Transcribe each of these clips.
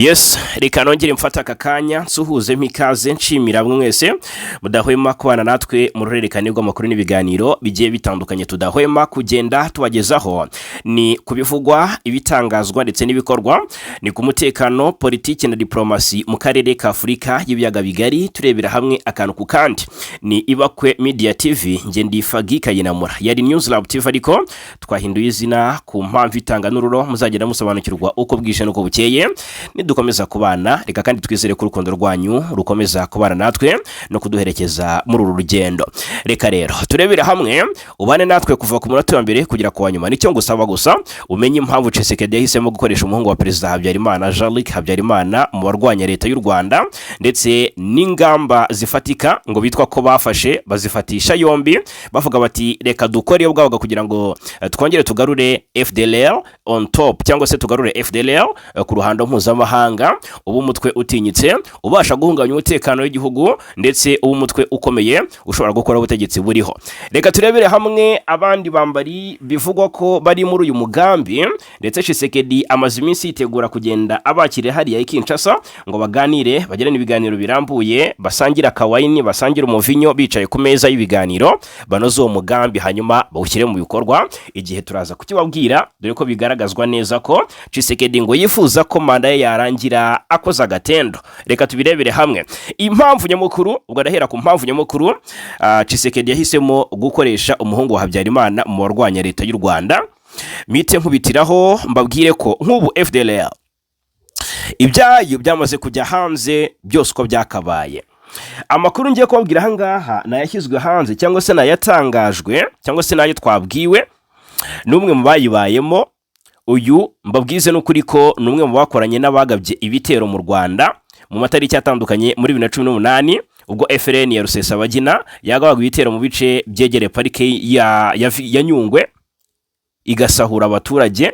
Yes, reka nongere mfata aka kanya nsuhuze mpikaze nshimira mwese mudahwema kubana natwe mu rurerekane rw'amakuru n'ibiganiro bigiye bitandukanye tudahwema kugenda tubagezaho. Ni kubivugwa, ibitangazwa ndetse n'ibikorwa, ni ku mutekano, politiki na diplomasi mu karere ka Afurika y'ibiyaga bigari, turebera hamwe akantu ku kandi. Ni Ibakwe Media TV, nge ndifagi Kayinamura. Yari News Lab TV ariko twahinduye izina ku mpamvu itanganururo, muzagenda musobanukirwa uko bwije nuko bukeye. Dukomeza kubana, reka kandi twizere ko urukundo rwanyu rukomeza kubana natwe no kuduherekeza muri uru rugendo. Reka rero turebera hamwe, ubane natwe kuva ku munota wa mbere kugera ku wanyuma. Nicyo ngusaba gusa umenye impamvu Tshisekedi yahisemo gukoresha umuhungu wa Perezida Habyarimana, Jean-Luc Habyarimana, mu barwanya leta y'u Rwanda, ndetse n'ingamba zifatika ngo bitwa ko bafashe bazifatisha yombi, bavuga bati reka dukore ubwabaga kugira ngo twongere tugarure FDLR on top, cyangwa se tugarure FDLR ku ruhando mpuzamahanga, ubu umutwe utinyitse ubasha guhungabanya umutekano w'igihugu, ndetse ubu umutwe ukomeye ushobora gukora ubutegetsi buriho. Reka turebere hamwe abandi bambari bivugwa ko bari muri uyu mugambi, ndetse Tshisekedi amaze iminsi yitegura kugenda abakire hariya Kinshasa ngo baganire, bagirane ibiganiro birambuye, basangira kawaini, basangira umuvinyo, bicaye ku meza y'ibiganiro, banoze uwo mugambi hanyuma bawushyire mu bikorwa. Igihe turaza kukibabwira, dore ko bigaragazwa neza ko Tshisekedi ngo yifuza ko manda ye yarangira akoza agatendo. Reka tubirebere hamwe impamvu nyamukuru. Ubwo ndahera ku mpamvu nyamukuru Tshisekedi yahisemo gukoresha umuhungu wa Habyarimana mu barwanya leta y'u Rwanda. Mite nkubitiraho mbabwire ko nk'ubu FDLR ibyayo byamaze kujya hanze byose uko byakabaye. Amakuru ngiye kubabwira ahangaha nayashyizwe hanze, cyangwa se nayatangajwe, cyangwa se nayo twabwiwe n'umwe mu bayibayemo. Uyu mbabwize n'ukuri ko numwe mu bakoranye n'abagabye ibitero mu Rwanda mu matariki atandukanye muri 2018, ubwo FRN ya Rusesabagina yagabaga ibitero mu bice byegere parike ya Nyungwe, igasahura abaturage,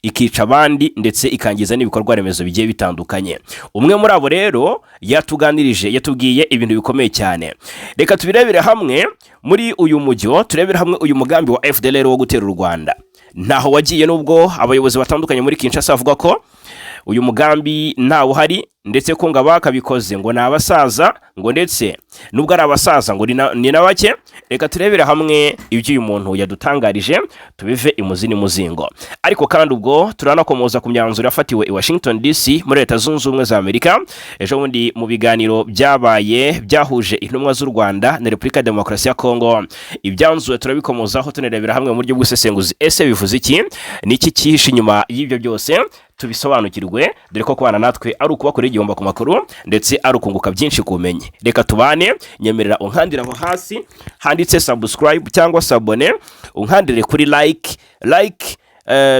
ikica abandi, ndetse ikangiza n'ibikorwa remezo bigiye bitandukanye. Umwe muri abo rero yatuganirije, yatubwiye ibintu bikomeye cyane. Reka tubirebere hamwe muri uyu mujyo, turebere hamwe uyu mugambi wa FDLR wo gutera u Rwanda. Ntaho wagiye, nubwo abayobozi batandukanye muri Kinshasa bavuga ko uyu mugambi ntawo uhari, ndetse ko ngo abakabikoze ngo nabasaza, ngo ndetse nubwo ari abasaza ngo ni na bake. Reka turebere hamwe ibyo uyu muntu yadutangarije, tubive imuzini muzingo. Ariko kandi ubwo turanakomoza ku myanzuro yafatiwe i Washington DC muri Leta Zunze Ubumwe za Amerika ejo bundi mu biganiro byabaye byahuje intumwa z'u Rwanda na Repubulika ya Demokarasi ya Kongo. Ibyanzuwe turabikomozaho tunerebera hamwe mu buryo bw'usesenguzi. Ese bivuze iki? Niki cyihishe inyuma y'ibyo byose? Tubisobanukirwe, dore ko kubana natwe ari ukubakora igihombo ku makuru, ndetse ari ukunguka byinshi kumenye. Reka tubane, nyemerera unkandira aho hasi handitse subscribe cyangwa sabone, unkandire kuri like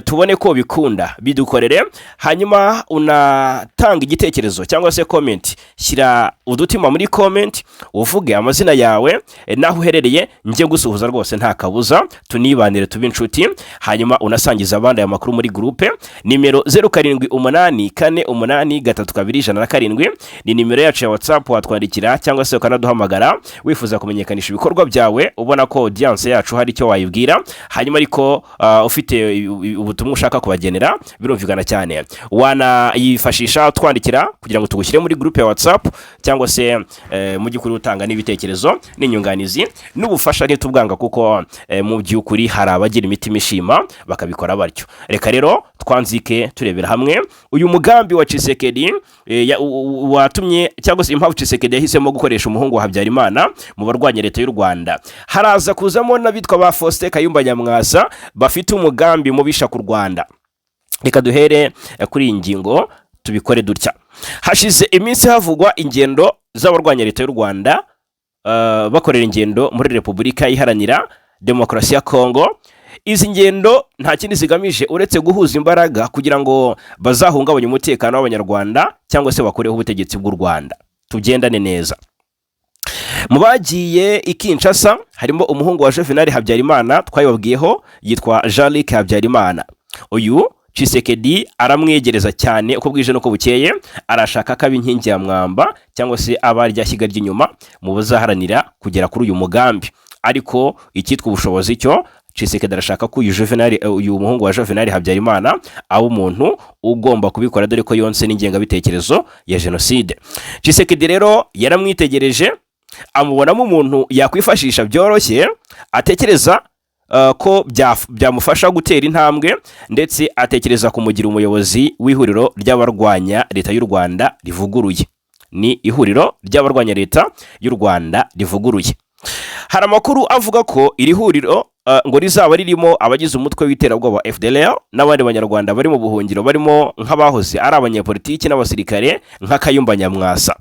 tubone ko bikunda, bidukorere. Hanyuma unatanga igitekerezo cyangwa se comment, shyira udutima muri comment, uvuge amazina yawe naho uherereye, ngiye gusuhuza rwose nta kabuza, tunibanire tube inshuti. Hanyuma unasangiza abandi aya makuru muri groupe. Nimero 0784832107 ni nimero yacu ya WhatsApp, watwandikira cyangwa se ukanaduhamagara wifuza kumenyekanisha ibikorwa byawe, ubona ko audience yacu hari icyo wayibwira. Hanyuma ariko ufite ubutumwa ushaka kubagenera, birumvikana cyane, wanayifashisha twandikira kugira ngo tugushyire muri groupe ya WhatsApp, cyangwa se mu gikuri utanga n'ibitekerezo n'inyunganizi n'ubufasha ntitubwanga, kuko mu by'ukuri hari abagira imitima ishima bakabikora batyo. Reka rero twanzike turebera hamwe uyu mugambi wa Tshisekedi watumye, cyangwa se impamvu Tshisekedi yahisemo gukoresha umuhungu wa Habyarimana mu barwanya leta y'u Rwanda. Haraza kuzamo n'abitwa ba Faustin Kayumba Nyamwasa bafite umugambi mubisha ku Rwanda. Reka duhere kuri iyi ngingo tubikore dutya. Hashize iminsi havugwa ingendo z'abarwanya leta y'u Rwanda bakorera ingendo muri Repubulika Iharanira Demokarasi ya Kongo. Izi ngendo nta kindi zigamije uretse guhuza imbaraga kugira ngo bazahungabanye umutekano w'Abanyarwanda, cyangwa se bakoreho ubutegetsi bw'u Rwanda. Tugendane neza. Mu bagiye i Kinshasa harimo umuhungu wa Juvenal Habyarimana twayibabwiyeho, yitwa Jean-Luc Habyarimana. Uyu Tshisekedi aramwegereza cyane uko bwije nuko bukeye, arashaka ko inkingi ya mwamba, cyangwa se abarya shyiga ry'inyuma mu bazaharanira kugera kuri uyu mugambi. Ariko icyitwa ubushobozi cyo Tshisekedi arashaka ko uyu muhungu wa Juvenal Habyarimana aba umuntu ugomba kubikora, dore ko yonse n'ingengabitekerezo ya jenoside. Tshisekedi rero yaramwitegereje, amubonamo umuntu yakwifashisha byoroshye, atekereza ko byamufasha gutera intambwe, ndetse atekereza kumugira umuyobozi w'ihuriro ry'abarwanya leta y'u Rwanda rivuguruye. Ni ihuriro ry'abarwanya leta y'u Rwanda rivuguruye. Hari amakuru avuga ko iri huriro ngo rizaba ririmo abagize umutwe w'iterabwoba FDLR n'abandi banyarwanda bari mu buhungiro, barimo nk'abahoze ari abanyapolitiki n'abasirikare nka Kayumba Nyamwasa.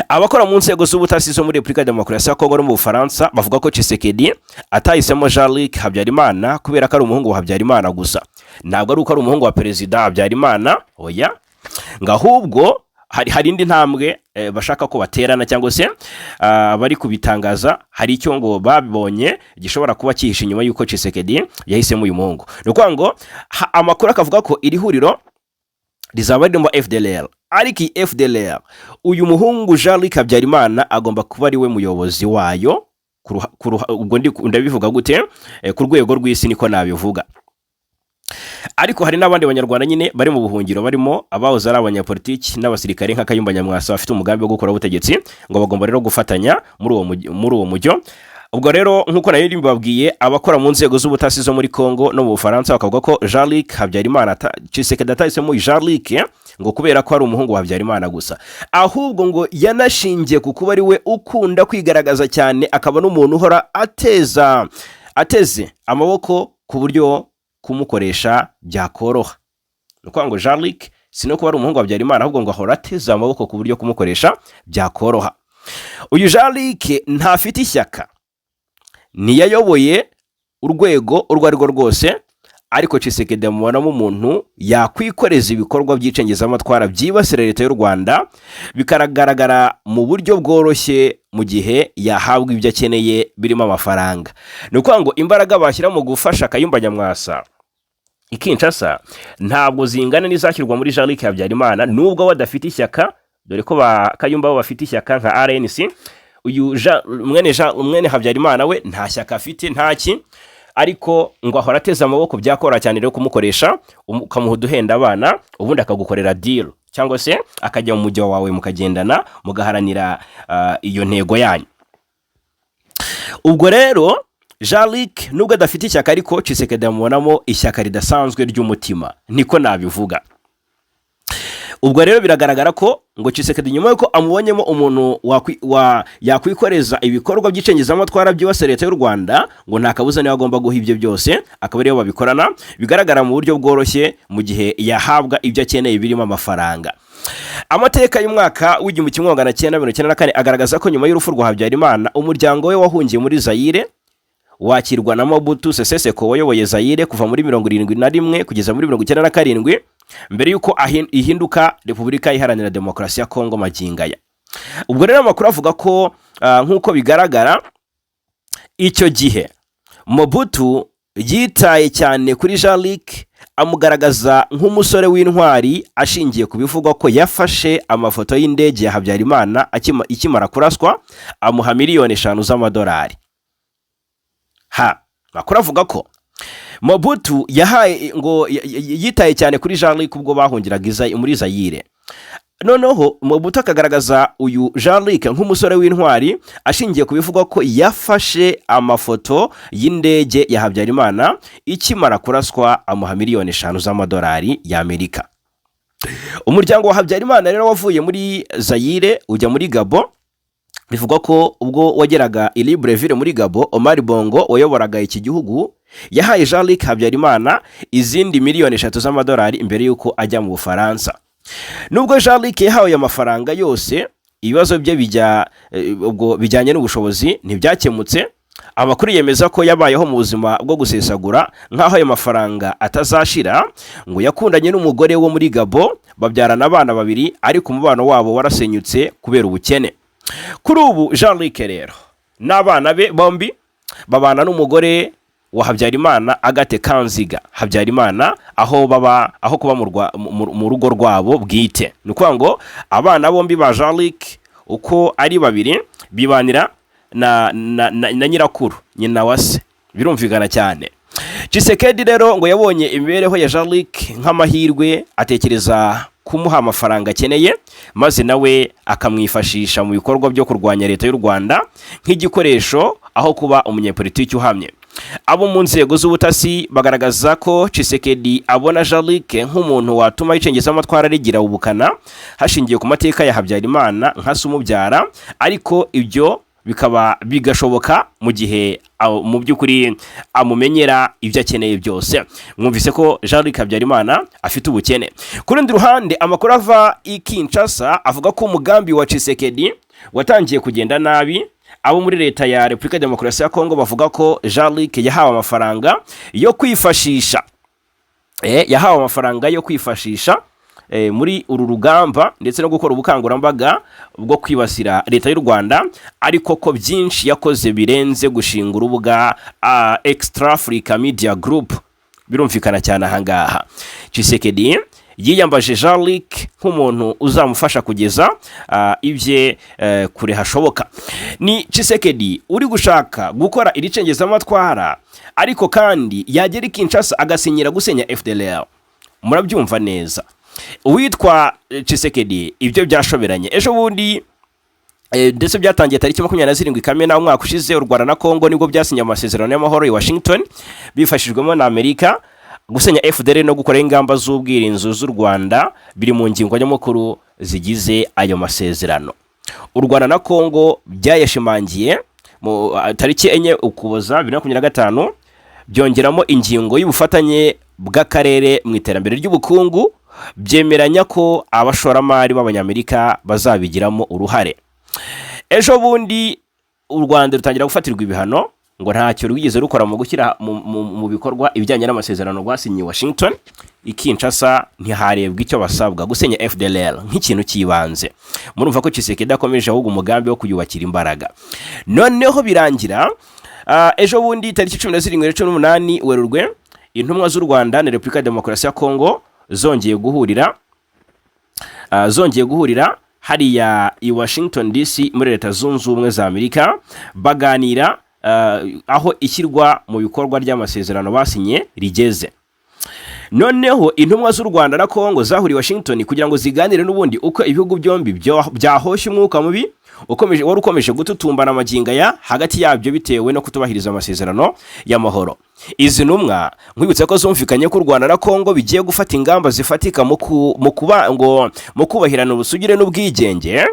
Abakora mu nzego z'ubutasi zo muri Repubulika ya Demokarasi ya Kongo no mu Bufaransa bavuga ko Tshisekedi atahisemo Jean-Luc Habyarimana kubera ko ari umuhungu wa Habyarimana gusa. Ntabwo ari uko ari umuhungu wa Perezida Habyarimana, oya, ngahubwo hari indi ntambwe bashaka ko baterana, cyangwa se bari kubitangaza. Hari icyo ngo babonye gishobora kuba cyihishe inyuma y'uko Tshisekedi yahisemo uyu muhungu. Ni ukuvuga ngo amakuru akavuga ko iri huriro rizaba ririmo FDLR, ariko FDLR uyu muhungu Jean-Luc Habyarimana agomba kuba ari we muyobozi wayo. Ubwo ndabivuga gute? Ku rwego rw'isi niko nabivuga. Ariko hari n'abandi banyarwanda nyine bari mu buhungiro, barimo abahoze ari abanyapolitiki n'abasirikare nka Kayumba Nyamwasa bafite umugambi wo gukora ubutegetsi, ngo bagomba rero gufatanya muri uwo mujyo. Ubwo rero nk'uko nayo mbabwiye, abakora mu nzego z'ubutasi zo muri Kongo no mu Bufaransa bakavuga ko Jean-Luc Habyarimana Tshisekedi atahisemo Jean-Luc ngo kubera ko ari umuhungu wa Habyarimana gusa, ahubwo ngo yanashingiye ku kuba ari we ukunda kwigaragaza cyane, akaba n'umuntu uhora ateze amaboko ku buryo kumukoresha byakoroha. Ni ukuvuga ngo Jean-Luc si no kuba ari umuhungu wa Habyarimana, ahubwo ngo ahora ateze amaboko ku buryo kumukoresha byakoroha. Uyu Jean-Luc ntafite ishyaka, ntiyayoboye urwego urwo ari rwo rwose, ariko Tshisekedi amubonamo umuntu yakwikoreza ibikorwa by'icengezamatwara byibasira leta y'u Rwanda, bikagaragara mu buryo bworoshye mu gihe yahabwa ibyo akeneye birimo amafaranga. Ni ukuvuga ngo imbaraga bashyira mu gufasha Kayumba Nyamwasa i Kinshasa ntabwo zingana n'izashyirwa muri Jean-Luc Habyarimana, nubwo badafite ishyaka, dore ko Kayumba bo bafite ishyaka nka RNC. Uyu mwene Habyarimana we nta shyaka afite, ntaki, ariko ngo ahora ateze amaboko byakora cyane rero kumukoresha, ukamuha uduhenda abana, ubundi akagukorera deal, cyangwa se akajya mu mujyi wawe mukagendana mugaharanira iyo ntego yanyu. Ubwo rero Jean-Luc nubwo adafite ishyaka, ariko Tshisekedi amubonamo ishyaka ridasanzwe ry'umutima, niko nabivuga. Ubwo rero biragaragara ko ngo Tshisekedi nyuma yuko amubonyemo umuntu yakwikoreza ibikorwa by'icengezamatwara byibasira leta y'u Rwanda, ngo nta kabuza niwe agomba guha ibyo byose, akaba ariyo babikorana, bigaragara mu buryo bworoshye mu gihe yahabwa ibyo akeneye birimo amafaranga. Amateka y'umwaka w'igihumbi kimwe magana cyenda mirongo icyenda na kane agaragaza ko nyuma y'urupfu rwa Habyarimana, umuryango we wahungiye muri Zaire wakirwa na Mobutu Sese Seko wayoboye Zaire kuva muri 71 kugeza muri 97, mbere yuko ihinduka Repubulika Iharanira Demokarasi ya Kongo magingaya. Ubwo rero amakuru avuga ko nk'uko bigaragara icyo gihe Mobutu yitaye cyane kuri Jean-Luc, amugaragaza nk'umusore w'intwari, ashingiye ku bivugwa ko yafashe amafoto y'indege ya Habyarimana ikimara kuraswa, amuha miliyoni 5 z'amadolari. Makuru avuga ko Mobutu yitaye cyane kuri Jean-Luc ubwo bahungiraga muri Zaire. Noneho Mobutu akagaragaza uyu Jean-Luc nk'umusore w'intwari, ashingiye ku bivugwa ko yafashe amafoto y'indege ya Habyarimana ikimara kuraswa, amuha miliyoni 5 z'amadolari y'Amerika. Umuryango wa Habyarimana rero wavuye muri Zaire ujya muri Gabon. Bivugwa ko ubwo wageraga i Libreville muri Gabon, Omar Bongo wayoboraga iki gihugu yahaye Jean-Luc Habyarimana izindi miliyoni 3 z'amadolari imbere yuko ajya mu Bufaransa. Nubwo Jean-Luc yahawe amafaranga yose, ibibazo bye bijyanye n'ubushobozi ntibyakemutse. Amakuru yemeza ko yabayeho mu buzima bwo gusesagura, nk'aho ayo mafaranga atazashira. Ngo yakundanye n'umugore wo muri Gabon, babyarana abana 2, ariko umubano wabo warasenyutse kubera ubukene. Kuri ubu Jean-Luc rero n'abana be bombi babana n'umugore wa Habyarimana, Agathe Kanziga Habyarimana, aho kuba mu rugo rwabo bwite. Ni ukuvuga ngo abana bombi ba Jean-Luc uko ari 2 bibanira na nyirakuru, nyina wa se, birumvikana cyane. Tshisekedi rero ngo yabonye imibereho ya Jean-Luc nk'amahirwe, atekereza kumuha amafaranga akeneye, maze nawe akamwifashisha mu bikorwa byo kurwanya leta y'u Rwanda nk'igikoresho aho kuba umunyepolitiki uhamye. Abo mu nzego z'ubutasi bagaragaza ko Tshisekedi abona Jean-Luc nk'umuntu watuma icengeza amatwara rigira ubukana hashingiye ku mateka ya Habyarimana nka se umubyara, ariko ibyo bikaba bigashoboka mu gihe mu by'ukuri amumenyera ibyo akeneye byose. Mwumvise ko Jean-Luc Habyarimana afite ubukene. Ku rundi ruhande, amakuru ava i Kinshasa avuga ko umugambi wa Tshisekedi watangiye kugenda nabi. Abo muri leta ya Repubulika ya Demokarasi ya Kongo bavuga ko Jean-Luc yahawe amafaranga yo kwifashisha muri uru rugamba ndetse no gukora ubukangurambaga bwo kwibasira leta y'u Rwanda, ariko ko byinshi yakoze birenze gushinga urubuga Extra Africa Media Group. Birumvikana cyane ahangaha Tshisekedi yiyambaje Jean-Luc nk'umuntu uzamufasha kugeza ibye kure hashoboka. Ni Tshisekedi uri gushaka gukora iricengeza amatwara, ariko kandi yagera i Kinshasa agasinyira gusenya FDLR. Murabyumva neza. Uwitwa Tshisekedi ibyo byashoberanye. Ejo bundi ndetse byatangiye tariki 27 Kamena umwaka ushize, u Rwanda na Kongo nibwo byasinye amasezerano y'amahoro i Washington bifashijwemo na Amerika. Gusenya FDLR no gukora ingamba z'ubwirinzi z'u Rwanda biri mu ngingo nyamukuru zigize ayo masezerano. U Rwanda na Kongo byayashimangiye mu tariki 4 Ukuboza 2025, byongeramo ingingo y'ubufatanye bw'akarere mu iterambere ry'ubukungu, byemeranya ko abashoramari b'abanyamerika bazabigiramo uruhare. Ejo bundi u Rwanda rutangira gufatirwa ibihano ngo ntacyo rwigeze rukora mu gushyira mu bikorwa ibijyanye n'amasezerano rwasinyiye Washington. I Kinshasa ntiharebwa icyo basabwa, gusenya FDLR nk'ikintu cy'ibanze. Murumva ko Tshisekedi akomeje ahubwo umugambi wo kuyubakira imbaraga. Noneho birangira ejo bundi tariki 17 Werurwe, intumwa z'u Rwanda na Repubulika ya Demokarasi ya Kongo zongeye guhurira hariya i Washington DC muri Leta Zunze Ubumwe za Amerika, baganira aho ishyirwa mu bikorwa ry'amasezerano basinye rigeze. Noneho intumwa z'u Rwanda na Kongo zahuriye Washington kugira ngo ziganire n'ubundi uko ibihugu byombi byahoshye umwuka mubi ukomeje gututumbana amaginga ya hagati yabyo bitewe no kutubahiriza amasezerano y'amahoro. Izi ntumwa nkwibutsa ko zumvikanye ko u Rwanda na Kongo bigiye gufata ingamba zifatika mu kubahirana ubusugire n'ubwigenge,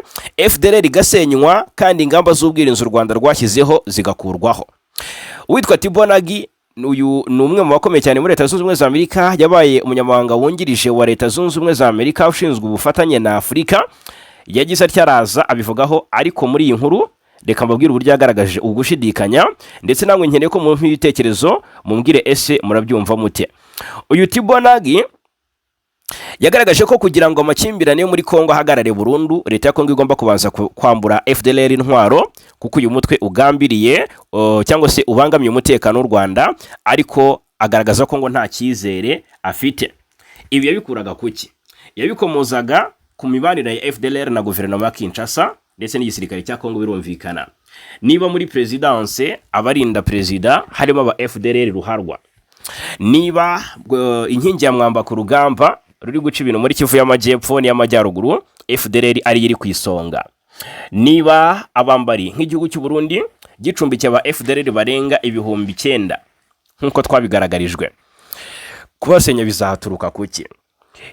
FDLR igasenywa kandi ingamba z'ubwirinzi u Rwanda rwashyizeho zigakurwaho. Uwitwa Tibonagi uyu ni umwe mu bakomeye cyane muri Leta Zunze Ubumwe za Amerika, yabaye umunyamabanga wungirije wa Leta Zunze Ubumwe za Amerika ushinzwe ubufatanye na Afurika. Yagize atyaraza abivugaho, ariko muri iyi nkuru reka mbabwire uburyo yagaragaje ugushidikanya, ndetse namwe nkeneye ko mu ibitekerezo mumbwire ese murabyumva mute. Uyu Tibonagi yagaragaje ko kugira ngo amakimbirane yo muri Kongo ahagarare burundu, leta ya Kongo igomba kubanza kwambura FDLR intwaro, kuko uyu mutwe ugambiriye cyangwa se ubangamiye umutekano w'u Rwanda, ariko agaragaza ko ngo nta cyizere afite. Ibi yabikuraga kuki? Yabikomozaga ku mibanire ya FDLR na guverinoma ya Kinshasa ndetse n'igisirikare cya Kongo. Birumvikana niba muri presidence abarinda perezida harimo aba FDLR ruharwa, niba inkingi ya mwamba ku rugamba ruri guca ibintu muri Kivu y'Amajyepfo n'Amajyaruguru FDLR ari iri kwisonga, niba abambari nk'igihugu cy'u Burundi gicumbikiye aba FDLR barenga 9,000 nkuko twabigaragarijwe, kubasenya bizahaturuka kuki?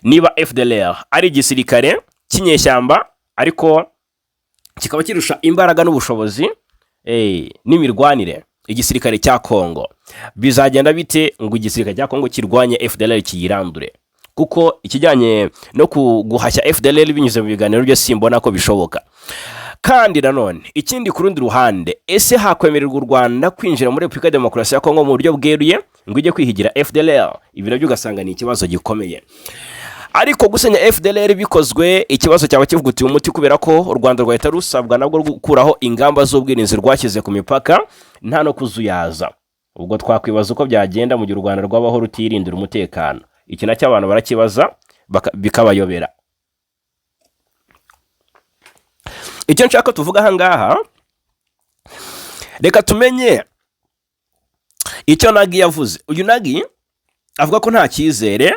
Niba FDLR ari igisirikare cy'inyeshyamba ariko kikaba kirusha imbaraga n'ubushobozi n'imirwanire igisirikare cya Kongo, bizagenda bite ngo igisirikare cya Kongo kirwanye FDLR kiyirandure? Kuko ikijyanye no guhashya FDLR binyuze mu biganiro byo simbona ko bishoboka. Kandi nanone ikindi ku rundi ruhande, ese hakwemererwa u Rwanda kwinjira muri Repubulika ya Demokarasi ya Kongo mu buryo bweruye ngo ijye kwihigira FDLR? Ibi nabyo ugasanga ni ikibazo gikomeye. Ariko gusenya FDLR bikozwe, ikibazo cyaba kivugutiye umuti, kubera ko u Rwanda rwahita rusabwa nabwo gukuraho ingamba z'ubwirinzi rwashyize ku mipaka nta no kuzuyaza. Ubwo twakwibaza uko byagenda mu gihe u Rwanda rwabaho rutirindira umutekano. Iki nacyo abantu barakibaza bikabayobera. Icyo nshaka tuvuga aha ngaha, reka tumenye icyo Nagi yavuze, uyu Nagi avuga ko nta cyizere,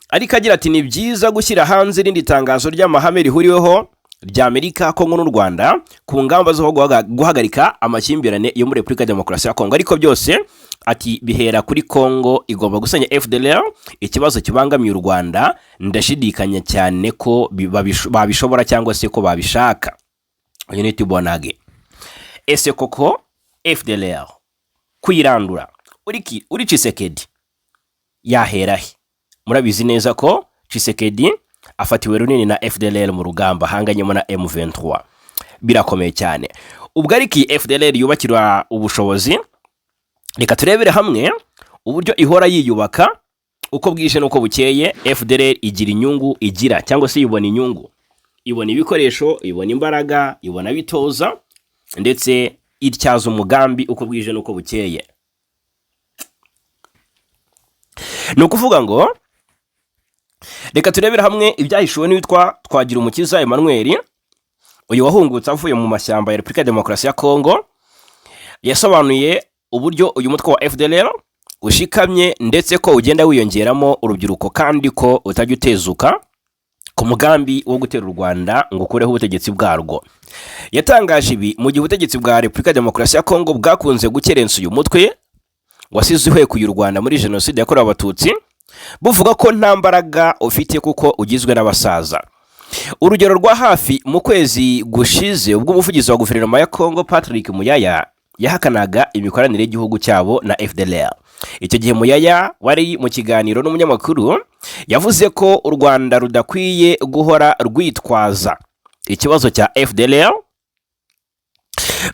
ariko agira ati ni byiza gushyira hanze irindi tangazo ry'amahame rihuriweho ry'Amerika, Kongo n'u Rwanda ku ngamba zo guhagarika amakimbirane yo muri Repubulika ya Demokarasi ya Kongo, ariko byose ati bihera kuri Kongo igomba gusenya FDLR. Ikibazo kibangamiye u Rwanda ndashidikanya cyane ko babishobora cyangwa se ko babishaka. Uyu ni Tibonage. Ese koko FDLR kuyirandura uri Tshisekedi yahera he? Murabizi neza ko Tshisekedi afatiwe runini na FDLR mu rugamba hanganyemo na M23, birakomeye cyane. Ubwo ariko FDLR yubakirwa ubushobozi, reka turebere hamwe uburyo ihora yiyubaka uko bwije nuko bukeye. FDLR igira inyungu igira, cyangwa se ibona inyungu, ibona ibikoresho, ibona imbaraga, ibona bitoza, ndetse ityaza umugambi uko bwije nuko bukeye. Ni ukuvuga ngo reka turebere hamwe ibyahishuwe n'uwitwa Twagirumukiza Emmanuel, uyu wahungutse avuye mu mashyamba ya Repubulika ya Demokarasi ya Kongo. Yasobanuye uburyo uyu mutwe wa FDLR ushikamye, ndetse ko ugenda wiyongeramo urubyiruko, kandi ko utajya utezuka ku mugambi wo gutera u Rwanda ngo ukureho ubutegetsi bwarwo. Yatangaje ibi mu gihe ubutegetsi bwa Repubulika ya Demokarasi ya Kongo bwakunze gukerensa uyu mutwe wasize uhekuye u Rwanda muri jenoside yakorewe Abatutsi, buvuga ko nta mbaraga ufite kuko ugizwe n'abasaza. Urugero rwa hafi, mu kwezi gushize ubwo umuvugizi wa guverinoma ya Kongo Patrick Muyaya yahakanaga imikoranire y'igihugu cyabo na FDLR. Icyo gihe Muyaya wari mu kiganiro n'umunyamakuru yavuze ko u Rwanda rudakwiye guhora rwitwaza ikibazo cya FDLR,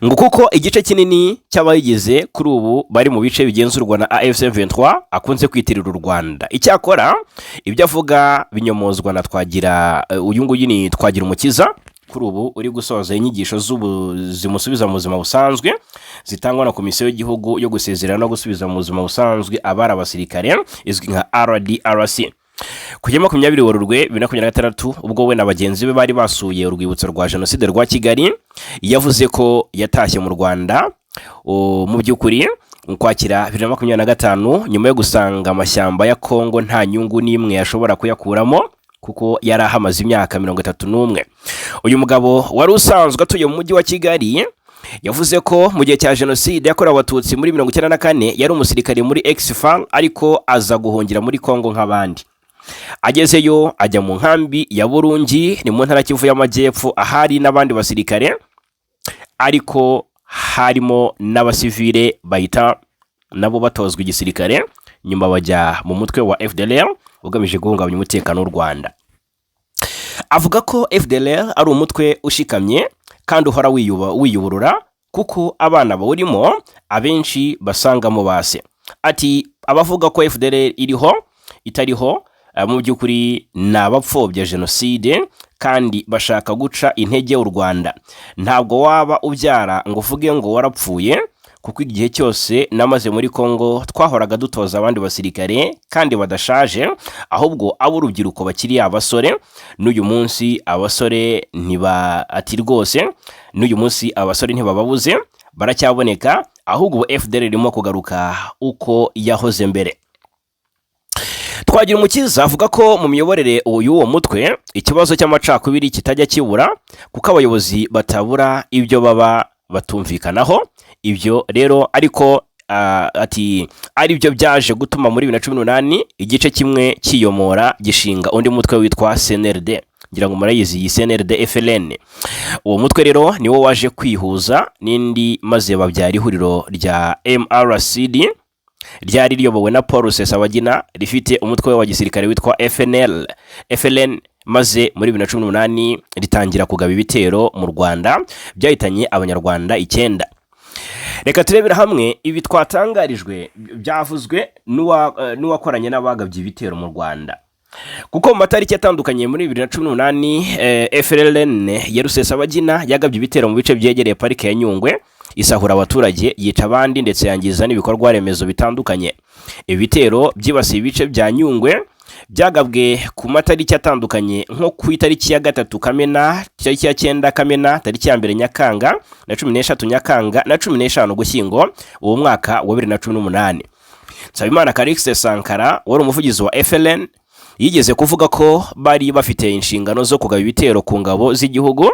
ngo kuko igice kinini cy'abayigize kuri ubu bari mu bice bigenzurwa na AFC 23 akunze kwitirira u Rwanda. Icyakora ibyo avuga binyomozwa na uyu nguyu ni Twagirumukiza, kuri ubu uri gusoza inyigisho zimusubiza mu buzima busanzwe zitangwa na Komisiyo y'Igihugu yo gusezerera no gusubiza mu buzima busanzwe abari abasirikare izwi nka RDRC. Kujya 20 Werurwe 2026 ubwo we na bagenzi be bari basuye urwibutso rwa jenoside rwa Kigali, yavuze ko yatashye mu Rwanda mu by'ukuri Ukwakira 2025 nyuma yo gusanga amashyamba ya Kongo nta nyungu n'imwe yashobora kuyakuramo kuko yari ahamaze imyaka 31. Uyu mugabo wari usanzwe atuye mu mujyi wa Kigali yavuze ko mu gihe cya jenoside yakorewe Abatutsi muri 1994 yari umusirikare muri Exfal, ariko aza guhungira muri Kongo nk'abandi. Agezeyo ajya mu nkambi ya Burungi ni mu ntara Kivu y'Amajyepfo, ahari n'abandi basirikare ariko harimo n'abasivile bahita nabo batozwa igisirikare, nyuma bajya mu mutwe wa FDLR ugamije guhungabanya umutekano w'u Rwanda. Avuga ko FDLR ari umutwe ushikamye kandi uhora wiyuburura kuko abana bawurimo abenshi basangamo base. Ati abavuga ko FDLR iriho itariho mu by'ukuri ni abapfobya jenoside kandi bashaka guca intege u Rwanda. Ntabwo waba ubyara ngo uvuge ngo warapfuye, kuko igihe cyose namaze muri Kongo twahoraga dutoza abandi basirikare kandi badashaje, ahubwo abo urubyiruko bakiri abasore. N'uyu munsi abasore ntibababuze, baracyaboneka, ahubwo FDLR irimo kugaruka uko yahoze mbere. Twagirumukiza avuga ko mu miyoborere y'uwo mutwe ikibazo cy'amacakubiri kitajya kibura, kuko abayobozi batabura ibyo baba batumvikanaho. Ibyo rero ariko ati ari byo byaje gutuma muri 2018 igice kimwe kiyomora gishinga undi mutwe witwa CNRD. Ngira ngo murayizi iyi CNRD FLN. Uwo mutwe rero niwo waje kwihuza n'indi maze babyara ihuriro rya MRCD ryari riyobowe na Paul Rusesabagina, rifite umutwe wa gisirikare witwa FLN, maze muri 2018 ritangira kugaba ibitero mu Rwanda byahitanye abanyarwanda 9. Reka turebera hamwe ibi twatangarijwe byavuzwe n'uwakoranye n'abagabye ibitero mu Rwanda, kuko mu matariki atandukanye muri 2018 FLN ya Rusesabagina yagabye ibitero mu bice byegereye parike ya Nyungwe, isahura abaturage, yica abandi ndetse yangiza n'ibikorwa remezo bitandukanye. Ibitero byibasiye ibice bya Nyungwe byagabwe ku matariki atandukanye nko ku itariki ya 3 Kamena, itariki ya 9 Kamena, tariki ya 2 Nyakanga na 13 Nyakanga na 15 Gushyingo uwo mwaka wa 2018. Nsabimana Calixte Sankara wari umuvugizi wa FLN yigeze kuvuga ko bari bafite inshingano zo kugaba ibitero ku ngabo z'igihugu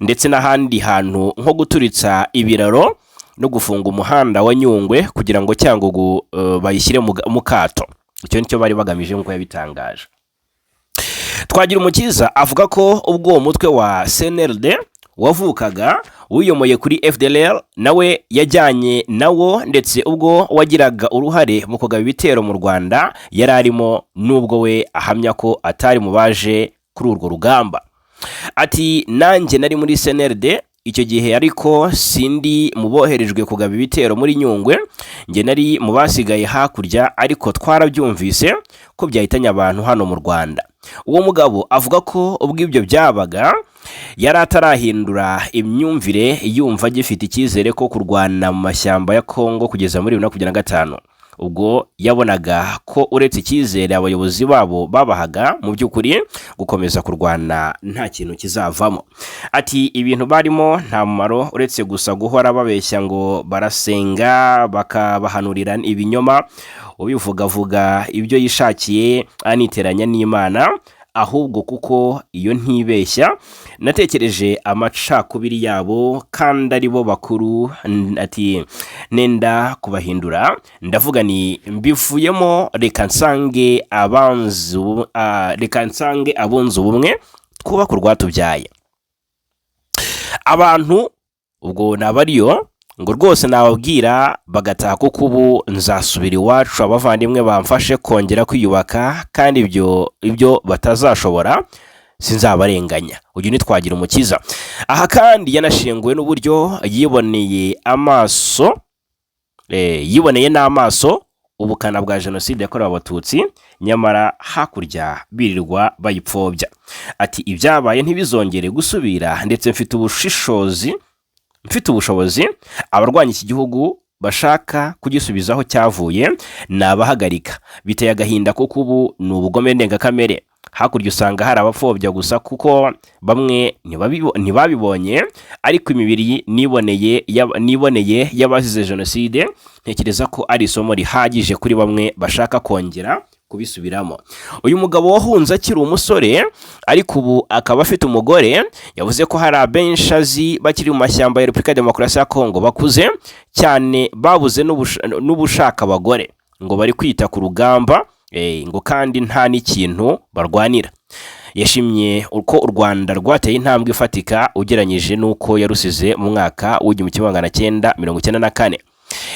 ndetse n'ahandi hantu nko guturitsa ibiraro no gufunga umuhanda wa Nyungwe kugira ngo Cyangugu bayishyire mu kato. Icyo nicyo bari bagamije nk'uko yabitangaje. Twagirumukiza avuga ko ubwo uwo mutwe wa CNLD wavukaga wiyomoye kuri FDLR nawe yajyanye nawo, ndetse ubwo wagiraga uruhare mu kugaba ibitero mu Rwanda yari arimo, nubwo we ahamya ko atari mu baje kuri urwo rugamba. Ati nanjye nari muri CNLD icyo gihe, ariko sindi mu boherejwe kugaba ibitero muri Nyungwe, nge nari mu basigaye hakurya, ariko twarabyumvise ko byahitanye abantu hano mu Rwanda. Uwo mugabo avuga ko ubwo ibyo byabaga yari atarahindura imyumvire, yumva gifite icyizere ko kurwana mu mashyamba ya Kongo kugeza muri 2025. Ubwo yabonaga ko uretse icyizere abayobozi babo babahaga, mu by'ukuri gukomeza kurwana nta kintu kizavamo. Ati ibintu barimo nta mumaro uretse gusa guhora babeshya ngo barasenga bakabahanurira ibinyoma, ubivugavuga ibyo yishakiye aniteranya n'Imana, ahubwo kuko iyo ntibeshya natekereje amacakubiri yabo kandi ari bo bakuru. Ati nenda kubahindura, ndavuga ni mbivuyemo, reka nsange abunze ubumwe twubaka urwatubyaye. Abantu ubwo nabariyo ngo rwose nababwira bagataha kuko ubu nzasubira iwacu, abavandimwe bamfashe kongera kwiyubaka, kandi ibyo batazashobora sinzabarenganya. Uyu ni Twagirumukiza. Aha kandi yanashinguwe n'uburyo yiboneye n'amaso ubukana bwa jenoside yakorewe Abatutsi, nyamara hakurya birirwa bayipfobya. Ati ibyabaye ntibizongere gusubira, ndetse mfite ubushobozi abarwanya iki gihugu bashaka kugisubizaho cyavuye nabahagarika. Biteye agahinda kuko ubu ni ubugome ndengakamere. Hakurya usanga hari abapfobya gusa kuko bamwe ntibabibonye, ariko imibiri niboneye y'abazize jenoside ntekereza ko ari isomo rihagije kuri bamwe bashaka kongera kubisubiramo. Uyu mugabo wahunze akiri umusore ariko ubu akaba afite umugore, yavuze ko hari abenshi azi bakiri mu mashyamba ya Repubulika ya Demokarasi ya Kongo bakuze cyane, babuze n'ubushaka abagore, ngo bari kwita ku rugamba ngo kandi nta n'ikintu barwanira. Yashimye uko u Rwanda rwateye intambwe ifatika ugeranyije n'uko yarusize mu mwaka w'1994.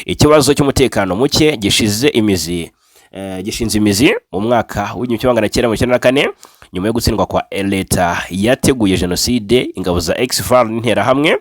Ikibazo cy'umutekano muke gishinze imizi mu mwaka w'1994 nyuma yo gutsindwa kwa leta yateguye jenoside. Ingabo za ex-FARC n'interahamwe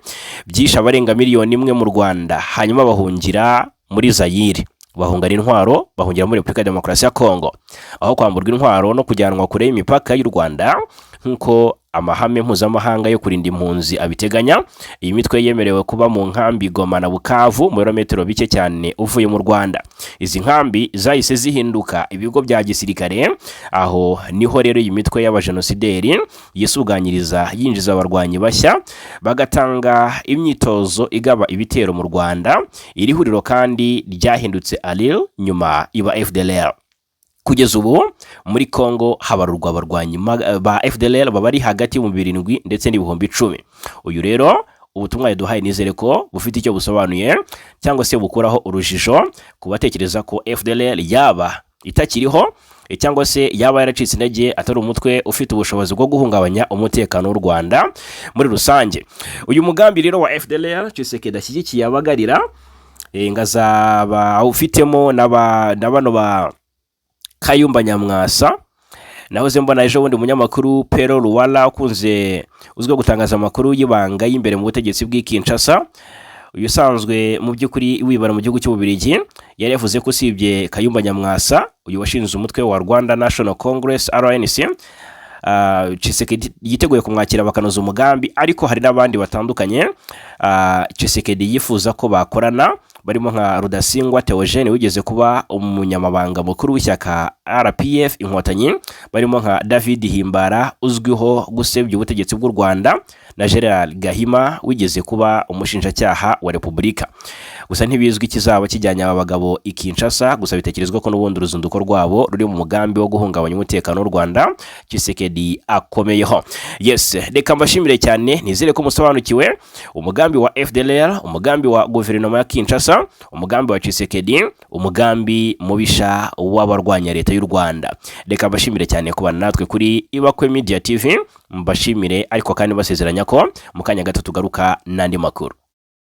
byishe abarenga miliyoni imwe mu Rwanda, hanyuma bahungira muri Zaire, bahungana intwaro bahungira muri Repubulika ya Demokarasi ya Kongo, aho kwamburwa intwaro no kujyanwa kure y'imipaka y'u Rwanda nk'uko amahame mpuzamahanga yo kurinda impunzi abiteganya. Iyi mitwe yemerewe kuba mu nkambi Goma na Bukavu, mu birometero bike cyane uvuye mu Rwanda. Izi nkambi zahise zihinduka ibigo bya gisirikare, aho niho rero iyi mitwe y'abajenosideri yisuganyiriza yinjiza abarwanyi bashya, bagatanga imyitozo igaba ibitero mu Rwanda. Iri huriro kandi ryahindutse ALIL nyuma iba FDLR. Kugeza ubu muri Kongo habarurwa abarwanyi ba FDLR baba ari hagati mu 7 ndetse n'ibihumbi 10. Uyu rero ubutumwa yaduhaye nizere ko bufite icyo busobanuye cyangwa se bukuraho urujijo kubatekereza ko FDLR yaba itakiriho cyangwa se yaba yaracitse intege, atari umutwe ufite ubushobozi bwo guhungabanya umutekano w'u Rwanda muri rusange. Uyu mugambi rero wa FDLR Tshisekedi ashyigikiye abagarira ngazaba ufitemo n'abano ba Kayumba Nyamwasa. Nahoze mbona ejo bundi umunyamakuru Pero Luwala ukunze uzwiho gutangaza amakuru y'ibanga y'imbere mu butegetsi bw'Kinshasa, uyu usanzwe mu by'ukuri wibara mu gihugu cy'Ububiligi, yari yavuze ko usibye Kayumba Nyamwasa, uyu washinze umutwe wa Rwanda National Congress RNC, Tshisekedi yiteguye kumwakira bakanoza umugambi, ariko hari n'abandi batandukanye Tshisekedi yifuza ko bakorana barimo nka Rudasingwa Theogene wigeze kuba umunyamabanga mukuru w'ishyaka RPF Inkotanyi, barimo nka David Himbara uzwiho gusebya ubutegetsi bw'u Rwanda, na General Gahima wigeze kuba umushinjacyaha wa Repubulika. Gusa ntibizwi kizaba kijyanye aba bagabo i Kinshasa, gusa bitekerezwa ko n'ubundi uruzinduko rwabo ruri mu mugambi wo guhungabanya umutekano w'u Rwanda Tshisekedi akomeyeho. Yes, reka mbashimire cyane, nizere ko musobanukiwe umugambi wa FDLR, umugambi wa guverinoma ya Kinshasa, umugambi wa Tshisekedi, umugambi mubisha w'abarwanya leta y'u Rwanda. Reka mbashimire cyane kubana natwe kuri Ibakwe Media TV, mbashimire ariko kandi basezeranya ko mu kanya gato tugaruka n'andi makuru.